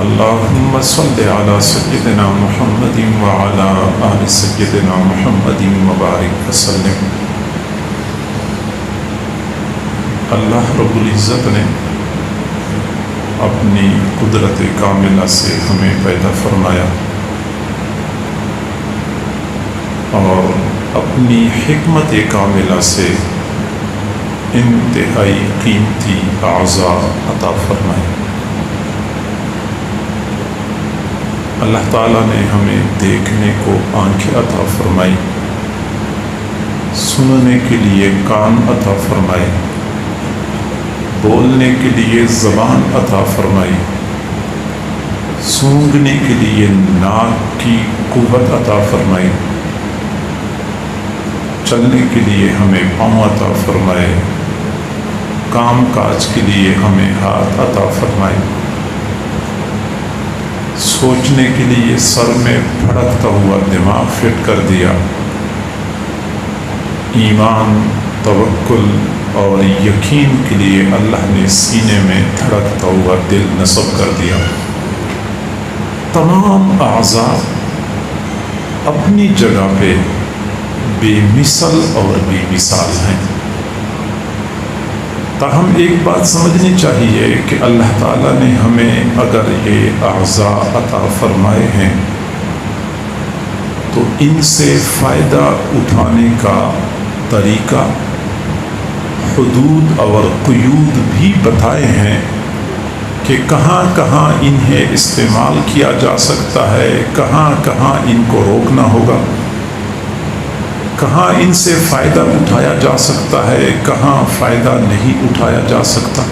اللهم صل على سيدنا محمد وعلى آل سيدنا محمد وبارك وسلم۔ اللہ رب العزت نے اپنی قدرت کاملہ سے ہمیں پیدا فرمایا اور اپنی حکمت کاملہ سے انتہائی قیمتی اعضاء عطا فرمائے۔ اللہ تعالیٰ نے ہمیں دیکھنے کو آنکھیں عطا فرمائی، سننے کے لیے کان عطا فرمائے، بولنے کے لیے زبان عطا فرمائی، سونگھنے کے لیے ناک کی قوت عطا فرمائی، چلنے کے لیے ہمیں پاؤں عطا فرمائے، کام کاج کے لیے ہمیں ہاتھ عطا فرمائے، سوچنے کے لیے سر میں پھڑکتا ہوا دماغ فٹ کر دیا، ایمان، توکل اور یقین کے لیے اللہ نے سینے میں دھڑکتا ہوا دل نصب کر دیا۔ تمام اعضاء اپنی جگہ پہ بے مثل اور بے مثال ہیں، تاہم ایک بات سمجھنی چاہیے کہ اللہ تعالیٰ نے ہمیں اگر یہ اعضاء عطا فرمائے ہیں تو ان سے فائدہ اٹھانے کا طریقہ، حدود اور قیود بھی بتائے ہیں کہ کہاں کہاں انہیں استعمال کیا جا سکتا ہے، کہاں کہاں ان کو روکنا ہوگا، کہاں ان سے فائدہ اٹھایا جا سکتا ہے، کہاں فائدہ نہیں اٹھایا جا سکتا۔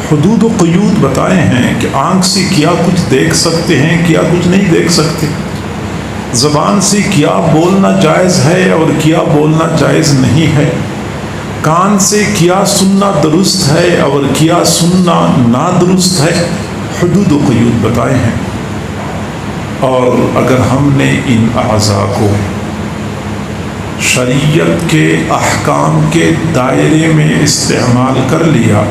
حدود و قیود بتائے ہیں کہ آنکھ سے کیا کچھ دیکھ سکتے ہیں، کیا کچھ نہیں دیکھ سکتے، زبان سے کیا بولنا جائز ہے اور کیا بولنا جائز نہیں ہے، کان سے کیا سننا درست ہے اور کیا سننا نادرست ہے۔ حدود و قیود بتائے ہیں، اور اگر ہم نے ان اعضاء کو شریعت کے احکام کے دائرے میں استعمال کر لیا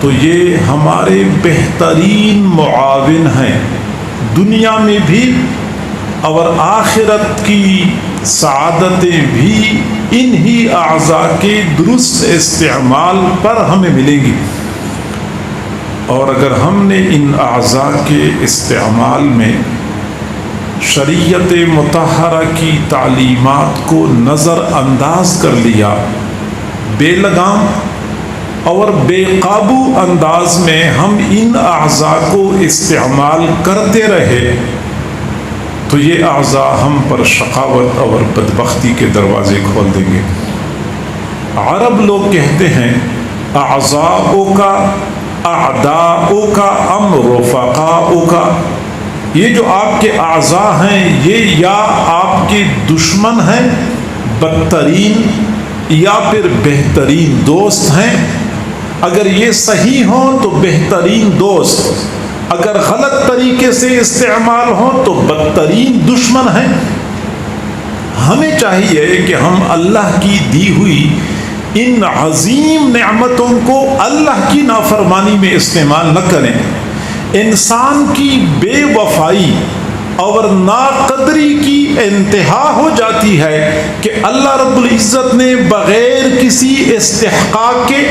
تو یہ ہمارے بہترین معاون ہیں، دنیا میں بھی اور آخرت کی سعادتیں بھی انہی اعضاء کے درست استعمال پر ہمیں ملیں گی۔ اور اگر ہم نے ان اعضاء کے استعمال میں شریعت مطہرہ کی تعلیمات کو نظر انداز کر لیا، بے لگام اور بے قابو انداز میں ہم ان اعضاء کو استعمال کرتے رہے تو یہ اعضاء ہم پر شقاوت اور بدبختی کے دروازے کھول دیں گے۔ عرب لوگ کہتے ہیں اعضاؤک اعداؤک ام رفقاؤک، یہ جو آپ کے اعضاء ہیں یہ یا آپ کے دشمن ہیں بدترین یا پھر بہترین دوست ہیں، اگر یہ صحیح ہوں تو بہترین دوست، اگر غلط طریقے سے استعمال ہوں تو بدترین دشمن ہیں۔ ہمیں چاہیے کہ ہم اللہ کی دی ہوئی ان عظیم نعمتوں کو اللہ کی نافرمانی میں استعمال نہ کریں۔ انسان کی بے وفائی اور ناقدری کی انتہا ہو جاتی ہے کہ اللہ رب العزت نے بغیر کسی استحقاق کے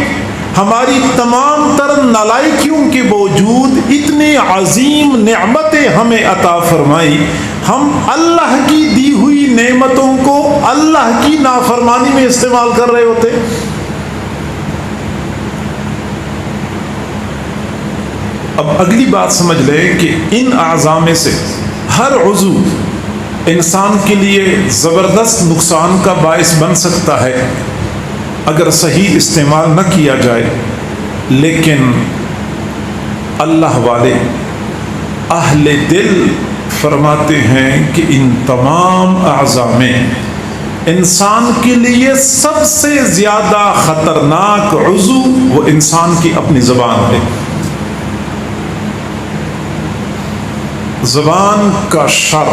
ہماری تمام تر نالائکیوں کے باوجود اتنی عظیم نعمتیں ہمیں عطا فرمائی، ہم اللہ کی دی ہوئی نعمتوں کو اللہ کی نافرمانی میں استعمال کر رہے ہوتے۔ اب اگلی بات سمجھ لیں کہ ان اعضاء میں سے ہر عضو انسان کے لیے زبردست نقصان کا باعث بن سکتا ہے اگر صحیح استعمال نہ کیا جائے، لیکن اللہ والے اہل دل فرماتے ہیں کہ ان تمام اعضاء میں انسان کے لیے سب سے زیادہ خطرناک عضو وہ انسان کی اپنی زبان ہے۔ زبان کا شر،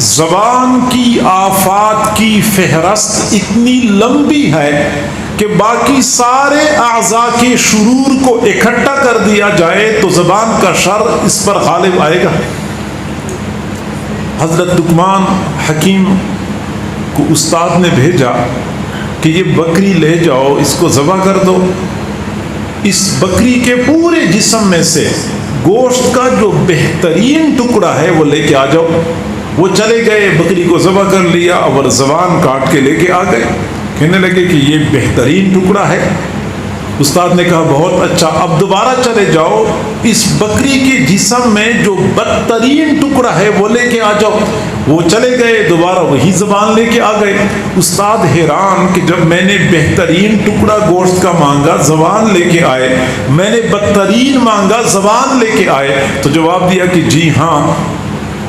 زبان کی آفات کی فہرست اتنی لمبی ہے کہ باقی سارے اعضاء کے شرور کو اکٹھا کر دیا جائے تو زبان کا شر اس پر غالب آئے گا۔ حضرت لقمان حکیم کو استاد نے بھیجا کہ یہ بکری لے جاؤ، اس کو ذبح کر دو، اس بکری کے پورے جسم میں سے گوشت کا جو بہترین ٹکڑا ہے وہ لے کے آ جاؤ۔ وہ چلے گئے، بکری کو ذبح کر لیا اور زبان کاٹ کے لے کے آ گئے، کہنے لگے کہ یہ بہترین ٹکڑا ہے۔ استاد نے کہا بہت اچھا، اب دوبارہ چلے جاؤ، اس بکری کے جسم میں جو بدترین ٹکڑا ہے وہ لے کے آ جاؤ۔ وہ چلے گئے، دوبارہ وہی زبان لے کے آ گئے۔ استاد حیران کہ جب میں نے بہترین ٹکڑا گوشت کا مانگا زبان لے کے آئے، میں نے بدترین مانگا زبان لے کے آئے۔ تو جواب دیا کہ جی ہاں،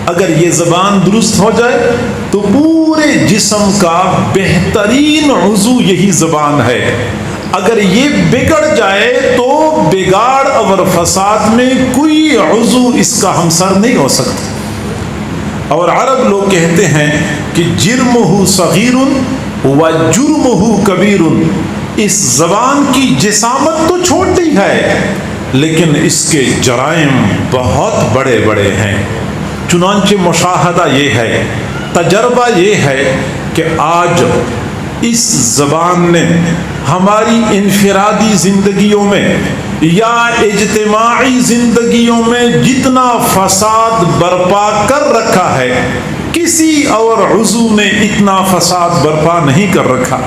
اگر یہ زبان درست ہو جائے تو پورے جسم کا بہترین عضو یہی زبان ہے، اگر یہ بگڑ جائے تو بگاڑ اور فساد میں کوئی عضو اس کا ہمسر نہیں ہو سکتا۔ اور عرب لوگ کہتے ہیں کہ جرمہ صغیر و جرمہ کبیر، اس زبان کی جسامت تو چھوٹی ہے لیکن اس کے جرائم بہت بڑے بڑے ہیں۔ چنانچہ مشاہدہ یہ ہے، تجربہ یہ ہے کہ آج اس زبان نے ہماری انفرادی زندگیوں میں یا اجتماعی زندگیوں میں جتنا فساد برپا کر رکھا ہے، کسی اور عضو نے اتنا فساد برپا نہیں کر رکھا۔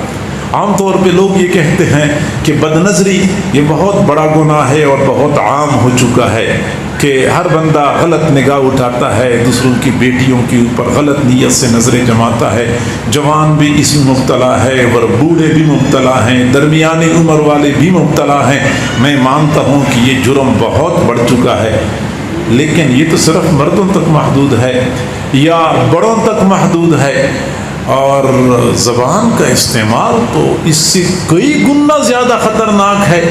عام طور پہ لوگ یہ کہتے ہیں کہ بد نظری یہ بہت بڑا گناہ ہے اور بہت عام ہو چکا ہے، کہ ہر بندہ غلط نگاہ اٹھاتا ہے، دوسروں کی بیٹیوں کے اوپر غلط نیت سے نظریں جماتا ہے، جوان بھی اس میں مبتلا ہے اور بوڑھے بھی مبتلا ہیں، درمیانی عمر والے بھی مبتلا ہیں۔ میں مانتا ہوں کہ یہ جرم بہت بڑھ چکا ہے، لیکن یہ تو صرف مردوں تک محدود ہے یا بڑوں تک محدود ہے، اور زبان کا استعمال تو اس سے کئی گنا زیادہ خطرناک ہے۔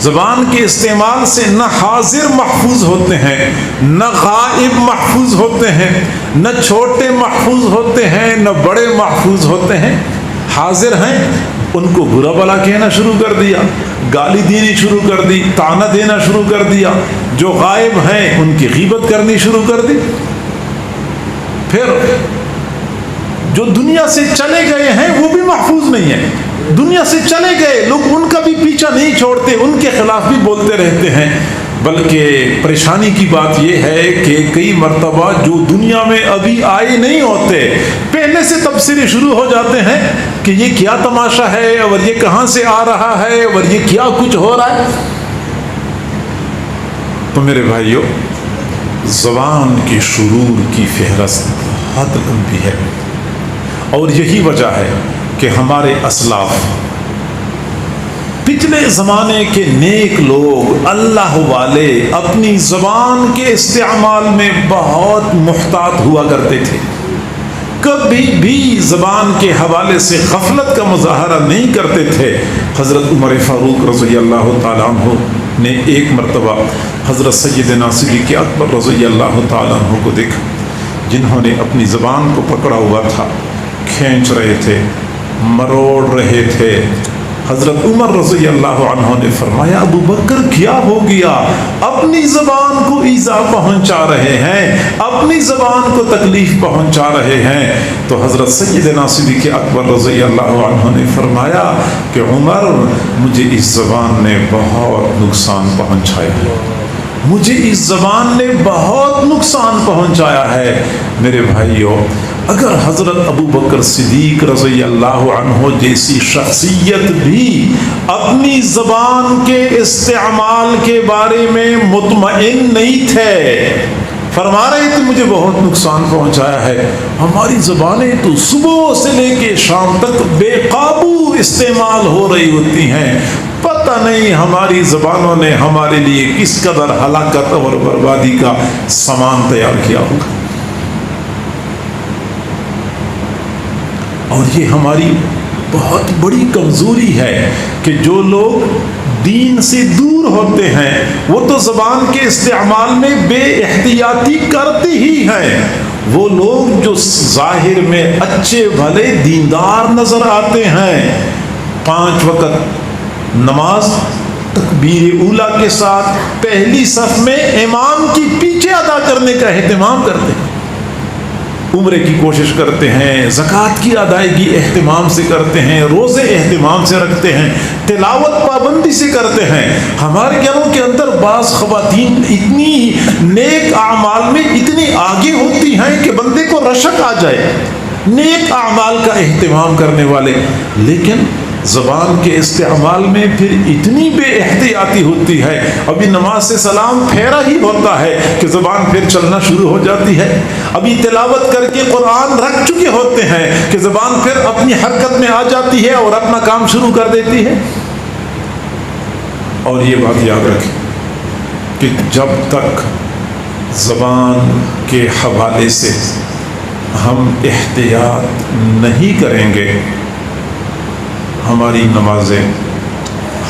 زبان کے استعمال سے نہ حاضر محفوظ ہوتے ہیں، نہ غائب محفوظ ہوتے ہیں، نہ چھوٹے محفوظ ہوتے ہیں، نہ بڑے محفوظ ہوتے ہیں۔ حاضر ہیں ان کو برا بلا کہنا شروع کر دیا، گالی دینی شروع کر دی، طعنہ دینا شروع کر دیا۔ جو غائب ہیں ان کی غیبت کرنی شروع کر دی۔ پھر جو دنیا سے چلے گئے ہیں وہ بھی محفوظ نہیں ہیں، دنیا سے چلے گئے لوگ ان کا بھی پیچھا نہیں چھوڑتے، ان کے خلاف بھی بولتے رہتے ہیں۔ بلکہ پریشانی کی بات یہ ہے کہ کئی مرتبہ جو دنیا میں ابھی آئے نہیں ہوتے، پہلے سے تبصرے شروع ہو جاتے ہیں کہ یہ کیا تماشا ہے اور یہ کہاں سے آ رہا ہے اور یہ کیا کچھ ہو رہا ہے۔ تو میرے بھائیو، زبان کی شرور کی فہرست بہت لمبی ہے، اور یہی وجہ ہے کہ ہمارے اسلاف، پچھلے زمانے کے نیک لوگ، اللہ والے، اپنی زبان کے استعمال میں بہت محتاط ہوا کرتے تھے، کبھی بھی زبان کے حوالے سے غفلت کا مظاہرہ نہیں کرتے تھے۔ حضرت عمر فاروق رضی اللہ تعالیٰ عنہ نے ایک مرتبہ حضرت سیدنا صدیق اکبر رضی اللہ تعالیٰ عنہ کو دیکھا، جنہوں نے اپنی زبان کو پکڑا ہوا تھا، کھینچ رہے تھے، مروڑ رہے تھے۔ حضرت عمر رضی اللہ عنہ نے فرمایا ابو بکر کیا ہو گیا؟ اپنی زبان کو ایذا پہنچا رہے ہیں، اپنی زبان کو تکلیف پہنچا رہے ہیں۔ تو حضرت سیدنا صدیق اکبر رضی اللہ عنہ نے فرمایا کہ عمر، مجھے اس زبان نے بہت نقصان پہنچایا ہے، مجھے اس زبان نے بہت نقصان پہنچایا ہے۔ میرے بھائیوں، اگر حضرت ابو بکر صدیق رضی اللہ عنہ جیسی شخصیت بھی اپنی زبان کے استعمال کے بارے میں مطمئن نہیں تھے، فرما رہے تھے مجھے بہت نقصان پہنچایا ہے، ہماری زبانیں تو صبح سے لے کے شام تک بے قابو استعمال ہو رہی ہوتی ہیں، پتہ نہیں ہماری زبانوں نے ہمارے لیے کس قدر ہلاکت اور بربادی کا سامان تیار کیا ہوگا۔ اور یہ ہماری بہت بڑی کمزوری ہے کہ جو لوگ دین سے دور ہوتے ہیں وہ تو زبان کے استعمال میں بے احتیاطی کرتے ہی ہیں۔ وہ لوگ جو ظاہر میں اچھے بھلے دیندار نظر آتے ہیں 5 وقت نماز تکبیر اولا کے ساتھ پہلی صف میں امام کی پیچھے ادا کرنے کا اہتمام کرتے ہیں، عمرے کی کوشش کرتے ہیں، زکوٰۃ کی ادائیگی اہتمام سے کرتے ہیں، روزے اہتمام سے رکھتے ہیں، تلاوت پابندی سے کرتے ہیں۔ ہمارے گھروں کے اندر بعض خواتین اتنی نیک اعمال میں اتنی آگے ہوتی ہیں کہ بندے کو رشک آ جائے، نیک اعمال کا اہتمام کرنے والے، لیکن زبان کے استعمال میں پھر اتنی بے احتیاطی ہوتی ہے، ابھی نماز سے سلام پھیرا ہی ہوتا ہے کہ زبان پھر چلنا شروع ہو جاتی ہے، ابھی تلاوت کر کے قرآن رکھ چکے ہوتے ہیں کہ زبان پھر اپنی حرکت میں آ جاتی ہے اور اپنا کام شروع کر دیتی ہے۔ اور یہ بات یاد رکھیں کہ جب تک زبان کے حوالے سے ہم احتیاط نہیں کریں گے، ہماری نمازیں،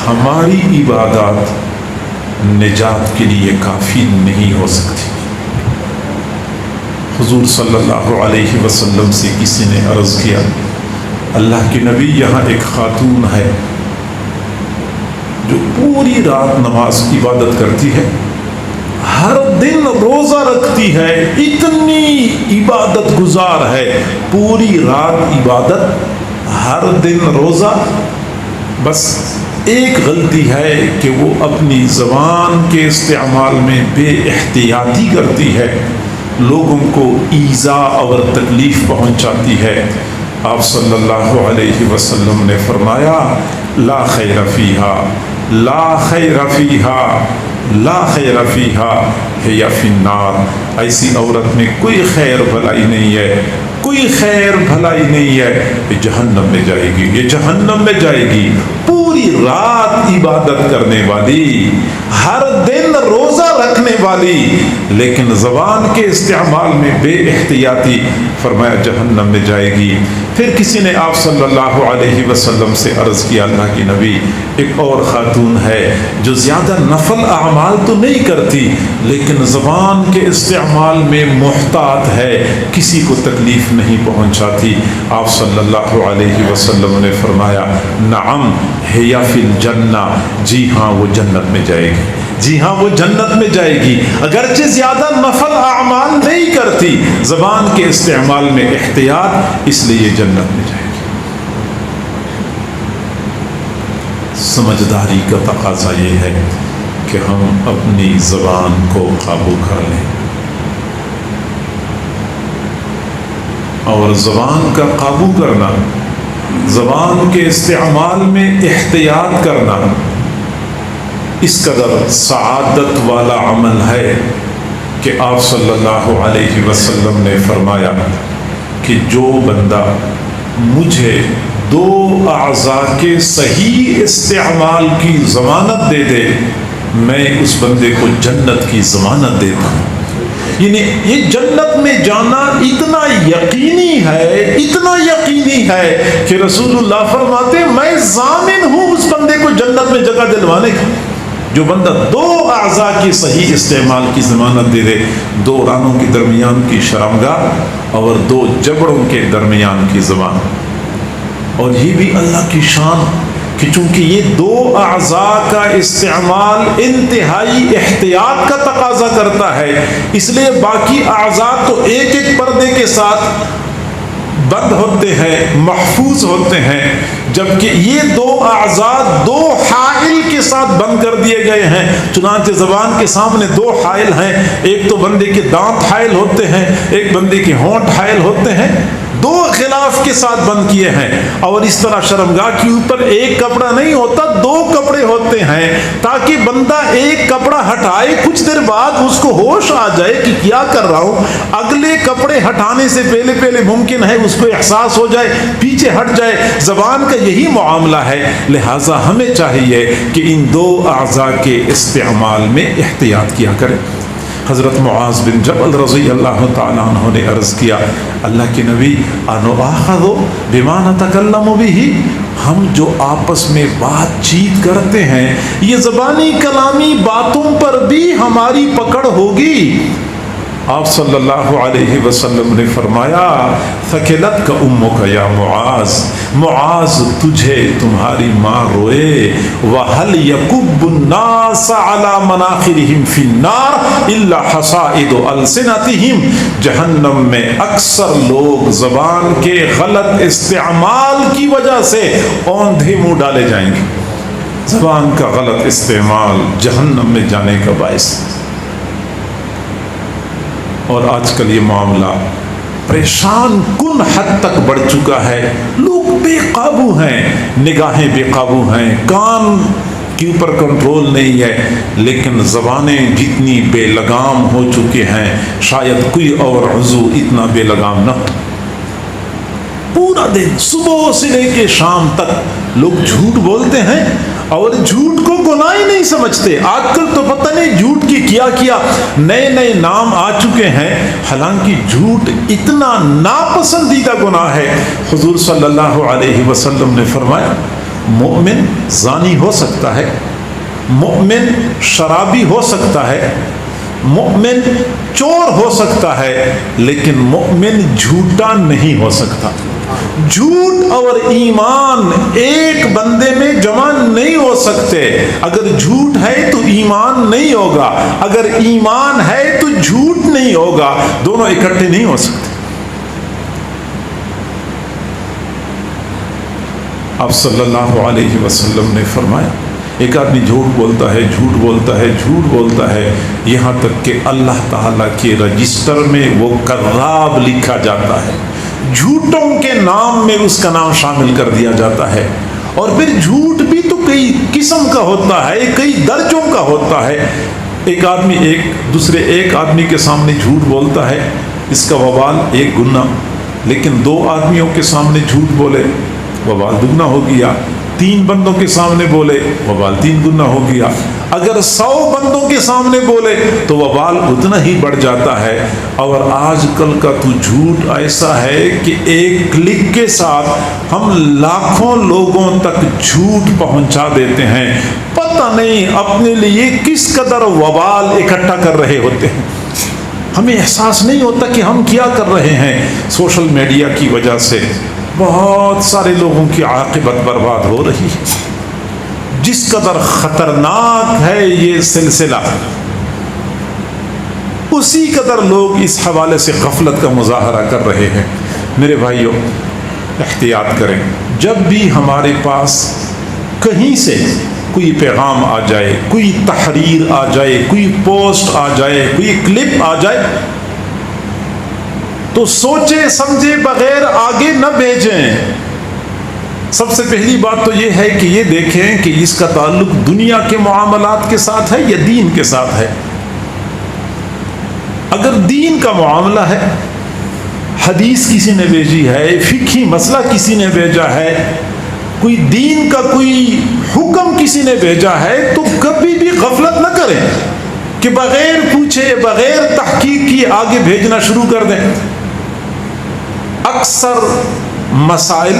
ہماری عبادات نجات کے لیے کافی نہیں ہو سکتی۔ حضور صلی اللہ علیہ وسلم سے کسی نے عرض کیا، اللہ کے نبی، یہاں ایک خاتون ہے جو پوری رات نماز کی عبادت کرتی ہے، ہر دن روزہ رکھتی ہے، اتنی عبادت گزار ہے، پوری رات عبادت، ہر دن روزہ، بس ایک غلطی ہے کہ وہ اپنی زبان کے استعمال میں بے احتیاطی کرتی ہے، لوگوں کو ایذا اور تکلیف پہنچاتی ہے۔ آپ صلی اللہ علیہ وسلم نے فرمایا، لا خیر فیہا، لا خیر فیہا، لا خیر فیہا ہی فی النار، ایسی عورت میں کوئی خیر بھلائی نہیں ہے، کوئی خیر بھلائی نہیں ہے، یہ جہنم میں جائے گی، یہ جہنم میں جائے گی۔ پوری رات عبادت کرنے والی، ہر دن روزہ رکھنے والی، لیکن زبان کے استعمال میں بے احتیاطی، فرمایا جہنم میں جائے گی۔ پھر کسی نے آپ صلی اللہ علیہ وسلم سے عرض کیا، اللہ کی نبی، ایک اور خاتون ہے جو زیادہ نفل اعمال تو نہیں کرتی لیکن زبان کے استعمال میں محتاط ہے، کسی کو تکلیف نہیں پہنچاتی۔ آپ صلی اللہ علیہ وسلم نے فرمایا، نعم ہی فی الجنہ، جی ہاں وہ جنت میں جائے گی، جی ہاں وہ جنت میں جائے گی، اگرچہ زیادہ نفل اعمال نہیں کرتی، زبان کے استعمال میں احتیاط، اس لیے جنت میں جائے گی۔ سمجھداری کا تقاضا یہ ہے کہ ہم اپنی زبان کو قابو کر لیں، اور زبان کا قابو کرنا، زبان کے استعمال میں احتیاط کرنا، اس قدر سعادت والا عمل ہے کہ آپ صلی اللہ علیہ وسلم نے فرمایا کہ جو بندہ مجھے 2 اعضاء کے صحیح استعمال کی ضمانت دے دے، میں اس بندے کو جنت کی ضمانت دیتا ہوں۔ یعنی یہ جنت میں جانا اتنا یقینی ہے، اتنا یقینی ہے کہ رسول اللہ فرماتے ہیں میں ضامن ہوں اس بندے کو جنت میں جگہ دلوانے کی۔ جو بندہ 2 اعضاء کی صحیح استعمال کی ضمانت دے دے، 2 رانوں کے درمیان کی شرمگاہ اور 2 جبڑوں کے درمیان کی زبان، اور یہ بھی اللہ کی شان کہ چونکہ یہ 2 اعضاء کا استعمال انتہائی احتیاط کا تقاضا کرتا ہے، اس لیے باقی اعضاء تو ایک ایک پردے کے ساتھ بند ہوتے ہیں، محفوظ ہوتے ہیں، جبکہ یہ 2 اعضاء 2 حائل کے ساتھ بند کر دیے گئے ہیں۔ چنانچہ زبان کے سامنے 2 حائل ہیں، ایک تو بندے کے دانت حائل ہوتے ہیں، ایک بندے کے ہونٹ حائل ہوتے ہیں، 2 غلاف کے ساتھ بند کیے ہیں۔ اور اس طرح شرمگاہ کے اوپر ایک کپڑا نہیں ہوتا، 2 کپڑے ہوتے ہیں، تاکہ بندہ ایک کپڑا ہٹائے، کچھ دیر بعد اس کو ہوش آ جائے کہ کیا کر رہا ہوں، اگلے کپڑے ہٹانے سے پہلے ممکن ہے اس کو احساس ہو جائے، پیچھے ہٹ جائے۔ زبان کا یہی معاملہ ہے، لہٰذا ہمیں چاہیے کہ ان 2 اعضاء کے استعمال میں احتیاط کیا کریں۔ حضرت معاذ بن جبل رضی اللہ تعالیٰ عنہ نے عرض کیا، اللہ کے نبی، انؤاخذ بما نتکلم بہ، ہم جو آپس میں بات چیت کرتے ہیں، یہ زبانی کلامی باتوں پر بھی ہماری پکڑ ہوگی؟ آپ صلی اللہ علیہ وسلم نے فرمایا ثقلت کا امک یا معاذ، معاذ تجھے تمہاری ماں روئے، وَهَلْ يَكُبُّ النَّاسَ عَلَى مَنَاخِرِهِمْ فِي النَّارِ إِلَّا حَصَائِدُ أَلْسِنَتِهِمْ، جہنم میں اکثر لوگ زبان کے غلط استعمال کی وجہ سے اوندھے منہ ڈالے جائیں گے۔ زبان کا غلط استعمال جہنم میں جانے کا باعث۔ اور آج کل یہ معاملہ پریشان کن حد تک بڑھ چکا ہے، لوگ بے قابو ہیں، نگاہیں بے قابو ہیں، کان کے اوپر کنٹرول نہیں ہے، لیکن زبانیں جتنی بے لگام ہو چکے ہیں شاید کوئی اور عضو اتنا بے لگام نہ ہو۔ پورا دن صبح سے لے کے شام تک لوگ جھوٹ بولتے ہیں اور جھوٹ کو گناہ ہی نہیں سمجھتے۔ آج کل تو پتہ نہیں جھوٹ کی کیا نئے نئے نام آ چکے ہیں، حالانکہ جھوٹ اتنا ناپسندیدہ گناہ ہے۔ حضور صلی اللہ علیہ وسلم نے فرمایا مومن زانی ہو سکتا ہے، مومن شرابی ہو سکتا ہے، مومن چور ہو سکتا ہے، لیکن مومن جھوٹا نہیں ہو سکتا۔ جھوٹ اور ایمان ایک بندے میں جمع نہیں ہو سکتے۔ اگر جھوٹ ہے تو ایمان نہیں ہوگا، اگر ایمان ہے تو جھوٹ نہیں ہوگا، دونوں اکٹھے نہیں ہو سکتے۔ آپ صلی اللہ علیہ وسلم نے فرمایا ایک آدمی جھوٹ بولتا ہے، جھوٹ بولتا ہے، جھوٹ بولتا ہے، یہاں تک کہ اللہ تعالیٰ کے رجسٹر میں وہ کذاب لکھا جاتا ہے، جھوٹوں کے نام میں اس کا نام شامل کر دیا جاتا ہے۔ اور پھر جھوٹ بھی تو کئی قسم کا ہوتا ہے، کئی درجوں کا ہوتا ہے۔ ایک آدمی ایک آدمی کے سامنے جھوٹ بولتا ہے، اس کا وبال ایک گنا، لیکن دو آدمیوں کے سامنے جھوٹ بولے وبال دگنا ہو گیا، 3 بندوں کے سامنے بولے وبال 3 گنا ہو گیا، اگر 100 بندوں کے سامنے بولے تو وبال اتنا ہی بڑھ جاتا ہے۔ اور آج کل کا تو جھوٹ ایسا ہے کہ ایک کلک کے ساتھ ہم لاکھوں لوگوں تک جھوٹ پہنچا دیتے ہیں، پتہ نہیں اپنے لیے کس قدر وبال اکٹھا کر رہے ہوتے ہیں، ہمیں احساس نہیں ہوتا کہ ہم کیا کر رہے ہیں۔ سوشل میڈیا کی وجہ سے بہت سارے لوگوں کی عاقبت برباد ہو رہی ہے۔ جس قدر خطرناک ہے یہ سلسلہ، اسی قدر لوگ اس حوالے سے غفلت کا مظاہرہ کر رہے ہیں۔ میرے بھائیوں، احتیاط کریں، جب بھی ہمارے پاس کہیں سے کوئی پیغام آ جائے، کوئی تحریر آ جائے، کوئی پوسٹ آ جائے، کوئی کلپ آ جائے، تو سوچے سمجھے بغیر آگے نہ بھیجیں۔ سب سے پہلی بات تو یہ ہے کہ یہ دیکھیں کہ اس کا تعلق دنیا کے معاملات کے ساتھ ہے یا دین کے ساتھ ہے۔ اگر دین کا معاملہ ہے، حدیث کسی نے بھیجی ہے، فقہی مسئلہ کسی نے بھیجا ہے، کوئی دین کا کوئی حکم کسی نے بھیجا ہے، تو کبھی بھی غفلت نہ کریں کہ بغیر پوچھے بغیر تحقیق کیے آگے بھیجنا شروع کر دیں۔ اکثر مسائل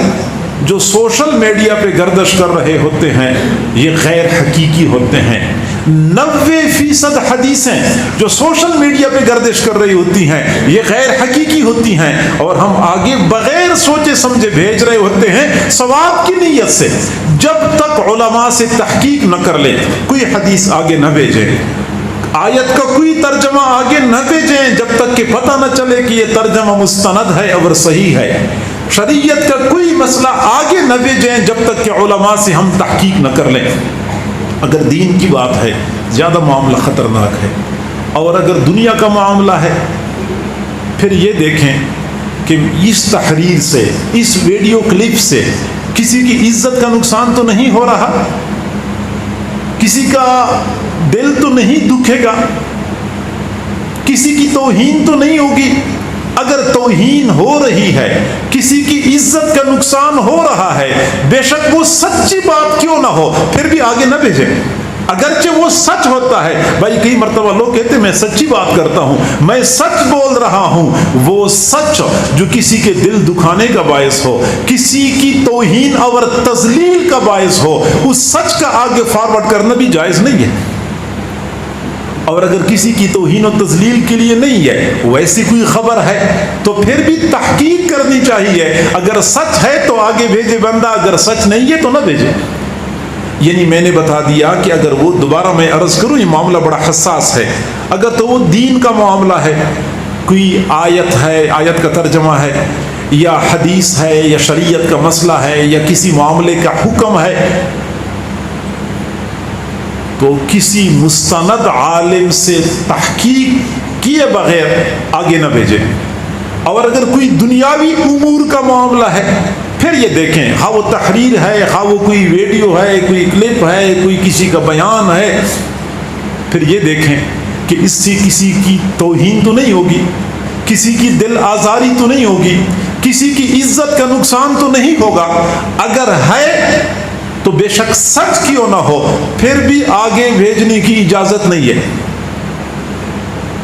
جو سوشل میڈیا پہ گردش کر رہے ہوتے ہیں یہ غیر حقیقی ہوتے ہیں۔ 90% حدیثیں جو سوشل میڈیا پہ گردش کر رہی ہوتی ہیں یہ غیر حقیقی ہوتی ہیں، اور ہم آگے بغیر سوچے سمجھے بھیج رہے ہوتے ہیں ثواب کی نیت سے۔ جب تک علماء سے تحقیق نہ کر لیں کوئی حدیث آگے نہ بھیجیں، آیت کا کوئی ترجمہ آگے نہ بھیجیں جب تک کہ پتہ نہ چلے کہ یہ ترجمہ مستند ہے اور صحیح ہے۔ شریعت کا کوئی مسئلہ آگے نہ بھیجیں جب تک کہ علماء سے ہم تحقیق نہ کر لیں۔ اگر دین کی بات ہے زیادہ معاملہ خطرناک ہے، اور اگر دنیا کا معاملہ ہے پھر یہ دیکھیں کہ اس تحریر سے، اس ویڈیو کلپ سے کسی کی عزت کا نقصان تو نہیں ہو رہا، کسی کا دل تو نہیں دکھے گا، کسی کی توہین تو نہیں ہوگی۔ اگر توہین ہو رہی ہے، کسی کی عزت کا نقصان ہو رہا ہے، بے شک وہ سچی بات کیوں نہ ہو پھر بھی آگے نہ بھیجیں، اگرچہ وہ سچ ہوتا ہے۔ بھائی کئی مرتبہ لوگ کہتے ہیں میں سچی بات کرتا ہوں، میں سچ بول رہا ہوں، وہ سچ جو کسی کے دل دکھانے کا باعث ہو، کسی کی توہین اور تذلیل کا باعث ہو، اس سچ کا آگے فارورڈ کرنا بھی جائز نہیں ہے۔ اور اگر کسی کی توہین و تذلیل کے لیے نہیں ہے، ویسی کوئی خبر ہے تو پھر بھی تحقیق کرنی چاہیے. اگر سچ ہے تو آگے بھیجے بندہ، اگر سچ نہیں ہے تو نہ بھیجے. یعنی میں نے بتا دیا کہ اگر وہ، دوبارہ میں عرض کروں یہ معاملہ بڑا حساس ہے، اگر تو وہ دین کا معاملہ ہے، کوئی آیت ہے، آیت کا ترجمہ ہے، یا حدیث ہے، یا شریعت کا مسئلہ ہے، یا کسی معاملے کا حکم ہے، تو کسی مستند عالم سے تحقیق کیے بغیر آگے نہ بھیجے. اور اگر کوئی دنیاوی امور کا معاملہ ہے پھر یہ دیکھیں، خواہ وہ تحریر ہے، خواہ وہ کوئی ویڈیو ہے، کوئی کلپ ہے، کوئی کسی کا بیان ہے، پھر یہ دیکھیں کہ اس سے کسی کی توہین تو نہیں ہوگی، کسی کی دل آزاری تو نہیں ہوگی، کسی کی عزت کا نقصان تو نہیں ہوگا. اگر ہے تو بے شک سچ کیوں نہ ہو پھر بھی آگے بھیجنے کی اجازت نہیں ہے.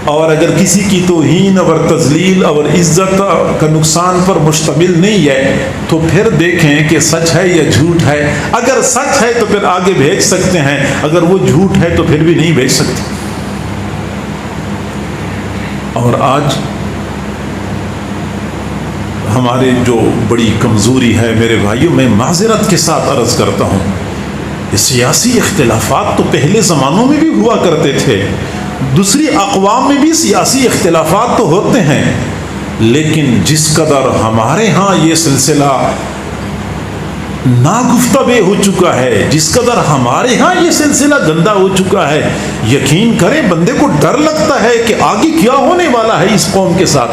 اور اگر کسی کی توہین اور تذلیل اور عزت کا نقصان پر مشتمل نہیں ہے تو پھر دیکھیں کہ سچ ہے یا جھوٹ ہے. اگر سچ ہے تو پھر آگے بھیج سکتے ہیں، اگر وہ جھوٹ ہے تو پھر بھی نہیں بھیج سکتے. اور آج ہمارے جو بڑی کمزوری ہے میرے بھائیوں، میں معذرت کے ساتھ عرض کرتا ہوں، سیاسی اختلافات تو پہلے زمانوں میں بھی ہوا کرتے تھے، دوسری اقوام میں بھی سیاسی اختلافات تو ہوتے ہیں، لیکن جس قدر ہمارے ہاں یہ سلسلہ ناگفتگو ہو چکا ہے، جس قدر ہمارے ہاں یہ سلسلہ گندا ہو چکا ہے، یقین کریں بندے کو ڈر لگتا ہے کہ آگے کیا ہونے والا ہے اس قوم کے ساتھ،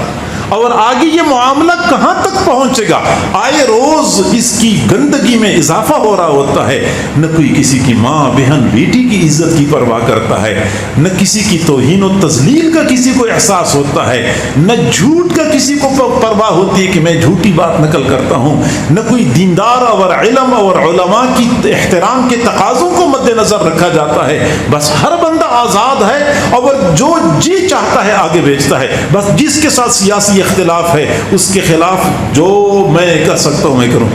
اور آگے یہ معاملہ کہاں تک پہنچے گا. آئے روز اس کی گندگی میں اضافہ ہو رہا ہوتا ہے. نہ کوئی کسی کی ماں بہن بیٹی کی عزت کی پرواہ کرتا ہے، نہ کسی کی توہین و تذلیل کا کسی کو احساس ہوتا ہے، نہ جھوٹ کا کسی کو پرواہ ہوتی ہے کہ میں جھوٹی بات نقل کرتا ہوں، نہ کوئی دیندار اور علم اور علماء کی احترام کے تقاضوں کو مد نظر رکھا جاتا ہے. بس ہر بندہ آزاد ہے اور جو جی چاہتا ہے آگے بھیجتا ہے. بس جس کے ساتھ سیاسی اختلاف ہے اس کے خلاف جو میں کر سکتا ہوں میں کروں.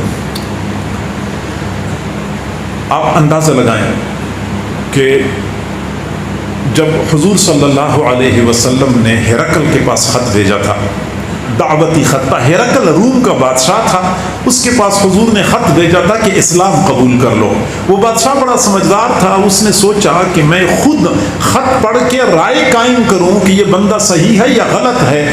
آپ اندازہ لگائیں کہ جب حضور صلی اللہ علیہ وسلم نے ہرقل کے پاس خط بھیجا تھا، دعوتی خط تھا، ہرقل روم کا بادشاہ تھا، اس کے پاس حضور نے خط بھیجا تھا کہ اسلام قبول کر لو. وہ بادشاہ بڑا سمجھدار تھا، اس نے سوچا کہ میں خود خط پڑھ کے رائے قائم کروں کہ یہ بندہ صحیح ہے یا غلط ہے،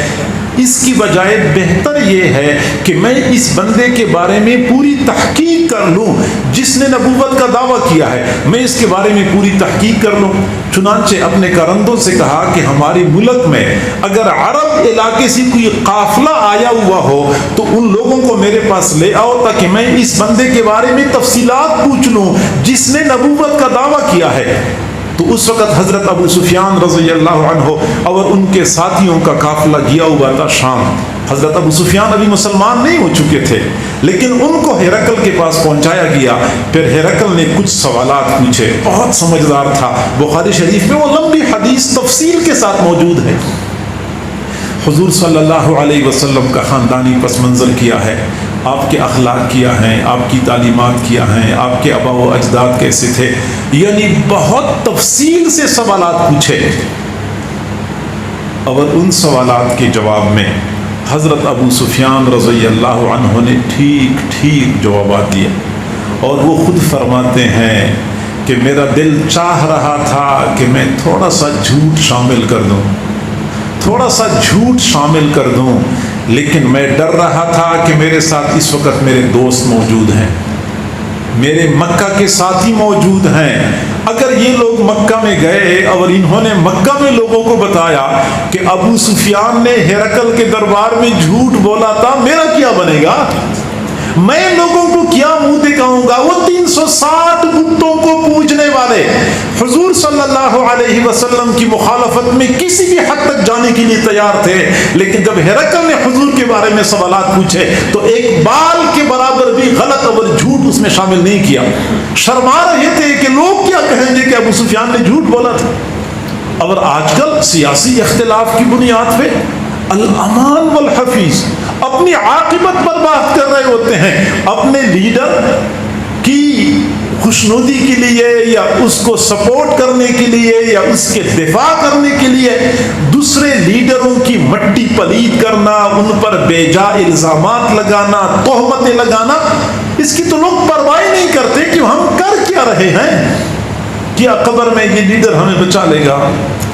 اس کی بجائے بہتر یہ ہے کہ میں اس بندے کے بارے میں پوری تحقیق کر لوں. جس نے نبوت کا دعویٰ کیا ہے میں اس کے بارے میں پوری تحقیق کر لوں. چنانچہ اپنے کارندوں سے کہا کہ ہمارے ملک میں اگر عرب علاقے سے کوئی قافلہ آیا ہوا ہو تو ان لوگوں کو میرے پاس لے آؤ تاکہ میں اس بندے کے بارے میں تفصیلات پوچھ لوں جس نے نبوت کا دعویٰ کیا ہے. تو اس وقت حضرت ابو سفیان رضی اللہ عنہ اور ان کے ساتھیوں کا قافلہ گیا ہوا تھا شام. حضرت ابو سفیان ابھی مسلمان نہیں ہو چکے تھے، لیکن ان کو ہرقل کے پاس پہنچایا گیا. پھر ہرقل نے کچھ سوالات پوچھے، بہت سمجھدار تھا. بخاری شریف میں وہ لمبی حدیث تفصیل کے ساتھ موجود ہے. حضور صلی اللہ علیہ وسلم کا خاندانی پس منظر کیا ہے، آپ کے اخلاق کیا ہیں، آپ کی تعلیمات کیا ہیں، آپ کے آبا و اجداد کیسے تھے، یعنی بہت تفصیل سے سوالات پوچھے. اور ان سوالات کے جواب میں حضرت ابو سفیان رضی اللہ عنہ نے ٹھیک ٹھیک جوابات دیے. اور وہ خود فرماتے ہیں کہ میرا دل چاہ رہا تھا کہ میں تھوڑا سا جھوٹ شامل کر دوں، لیکن میں ڈر رہا تھا کہ میرے ساتھ اس وقت میرے دوست موجود ہیں، میرے مکہ کے ساتھی موجود ہیں. اگر یہ لوگ مکہ میں گئے اور انہوں نے مکہ میں لوگوں کو بتایا کہ ابو سفیان نے ہرقل کے دربار میں جھوٹ بولا تھا، میرا کیا بنے گا؟ میں لوگوں کو کیا منہ دکھاؤں گا؟ وہ 360 بتوں کو پوجنے والے حضور صلی اللہ علیہ وسلم کی مخالفت میں کسی بھی حد تک جانے کے لیے تیار تھے، لیکن جب ہرقل نے حضور کے بارے میں سوالات پوچھے تو ایک بال کے برابر بھی غلط اور جھوٹ اس میں شامل نہیں کیا. شرما رہے تھے کہ لوگ کیا کہیں گے کہ ابو سفیان نے جھوٹ بولا تھا. اور آج کل سیاسی اختلاف کی بنیاد پہ الامان والحفیظ اپنی عاقبت پر بات کر رہے ہوتے ہیں، اپنے لیڈر کی خوشنودی کے لیے یا اس کو سپورٹ کرنے کے لیے یا اس کے دفاع کرنے کے لیے دوسرے لیڈروں کی مٹی پلید کرنا، ان پر بے جا الزامات لگانا، تہمتیں لگانا، اس کی تو لوگ پرواہ نہیں کرتے کہ ہم کر کیا رہے ہیں. کیا قبر میں یہ لیڈر ہمیں بچا لے گا؟